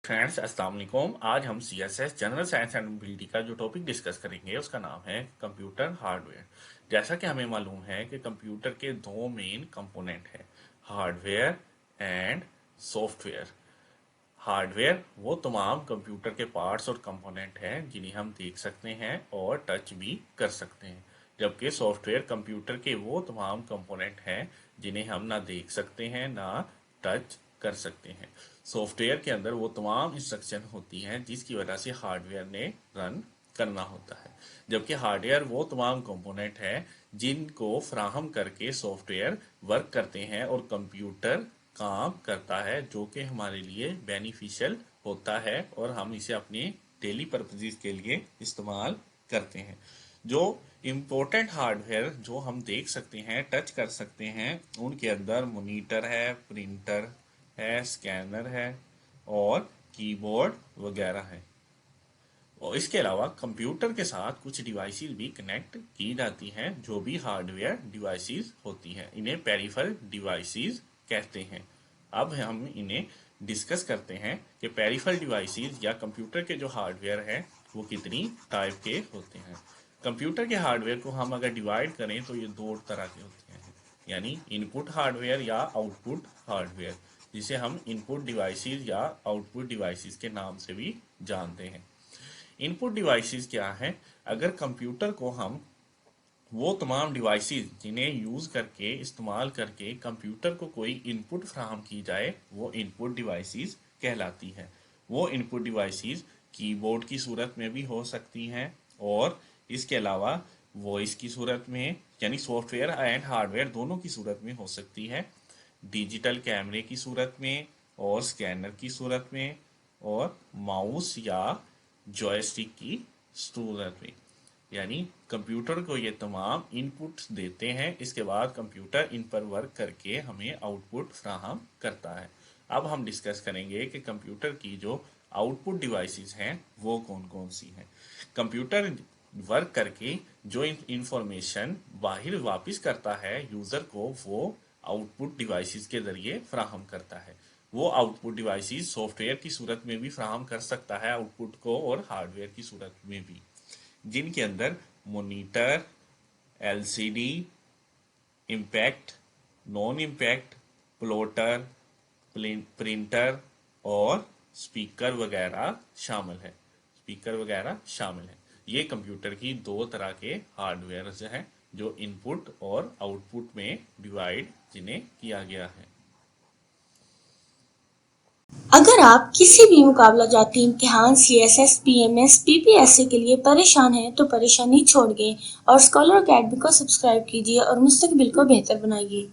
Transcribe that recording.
Friends, अस्सलाम वालेकुम। आज हम CSS general science and ability का जो टॉपिक डिस्कस करेंगे उसका नाम है कंप्यूटर हार्डवेयर। जैसा कि हमें मालूम है कि कंप्यूटर के दो मेन कंपोनेंट हैं, हार्डवेयर एंड सॉफ्टवेयर। हार्डवेयर वो तमाम कंप्यूटर के पार्ट्स और कंपोनेंट हैं जिन्हें हम देख सकते हैं और टच भी कर सकते हैं, जबकि सॉफ्टवेयर कंप्यूटर के वो तमाम कंपोनेंट हैं जिन्हें हम ना देख सकते हैं ना टच कर सकते हैं। सॉफ्टवेयर के अंदर वो तमाम इंस्ट्रक्शन होती हैं जिसकी वजह से हार्डवेयर ने रन करना होता है, जबकि हार्डवेयर वो तमाम कंपोनेंट हैं जिनको फ्राहम करके सॉफ्टवेयर वर्क करते हैं और कंप्यूटर काम करता है, जो कि हमारे लिए बेनिफिशियल होता है और हम इसे अपने डेली पर्पजेज के लिए इस्तेमाल करते हैं। जो इम्पोर्टेंट हार्डवेयर जो हम देख सकते हैं, टच कर सकते हैं, उनके अंदर मॉनिटर है, प्रिंटर है, स्कैनर है और कीबोर्ड वगैरह है। और इसके अलावा कंप्यूटर के साथ कुछ डिवाइसेस भी कनेक्ट की जाती हैं जो भी हार्डवेयर डिवाइसेस होती हैं। इन्हें पेरिफेरल डिवाइसेस कहते हैं। अब हम इन्हें डिस्कस करते हैं कि पेरिफेरल डिवाइसेस या कंप्यूटर के जो हार्डवेयर हैं वो कितनी टाइप के होते हैं। कंप्यूटर के हार्डवेयर को हम अगर डिवाइड करें तो ये दो तरह के होते हैं, यानी इनपुट हार्डवेयर या आउटपुट हार्डवेयर, जिसे हम इनपुट डिवाइसेस या आउटपुट डिवाइसेस के नाम से भी जानते हैं। इनपुट डिवाइसेस क्या है? अगर कंप्यूटर को हम वो तमाम डिवाइसेस जिन्हें यूज करके इस्तेमाल करके कंप्यूटर को कोई इनपुट फ्राहम की जाए, वो इनपुट डिवाइसेस कहलाती है। वो इनपुट डिवाइसेस कीबोर्ड की सूरत में भी हो सकती हैं और इसके अलावा वॉइस की सूरत में, यानी सॉफ्टवेयर एंड हार्डवेयर दोनों की सूरत में हो सकती है, डिजिटल कैमरे की सूरत में और स्कैनर की सूरत में और माउस या जॉयस्टिक की सूरत में। यानी कंप्यूटर को ये तमाम इनपुट्स देते हैं, इसके बाद कंप्यूटर इन पर वर्क करके हमें आउटपुट फ्राहम करता है। अब हम डिस्कस करेंगे कि कंप्यूटर की जो आउटपुट डिवाइसेस हैं वो कौन कौन सी हैं। कंप्यूटर वर्क करके जो इंफॉर्मेशन बाहर वापस करता है यूज़र को, वो आउटपुट डिवाइसेस के जरिए फ्राहम करता है। वो आउटपुट डिवाइसेस सॉफ्टवेयर की सूरत में भी फ्राहम कर सकता है आउटपुट को और हार्डवेयर की सूरत में भी, जिनके अंदर monitor, LCD, impact, non impact, plotter, printer और स्पीकर वगैरह शामिल है। ये कंप्यूटर की दो तरह के हार्डवेयर हैं जो इनपुट और आउटपुट में डिवाइड जिन्हें किया गया है। अगर आप किसी भी मुकाबला जाती इम्तिहान CSS, PMS, PPSC के लिए परेशान हैं तो परेशानी छोड़िए और स्कॉलर अकेडमी को सब्सक्राइब कीजिए और मुस्तकबिल को बेहतर बनाइए।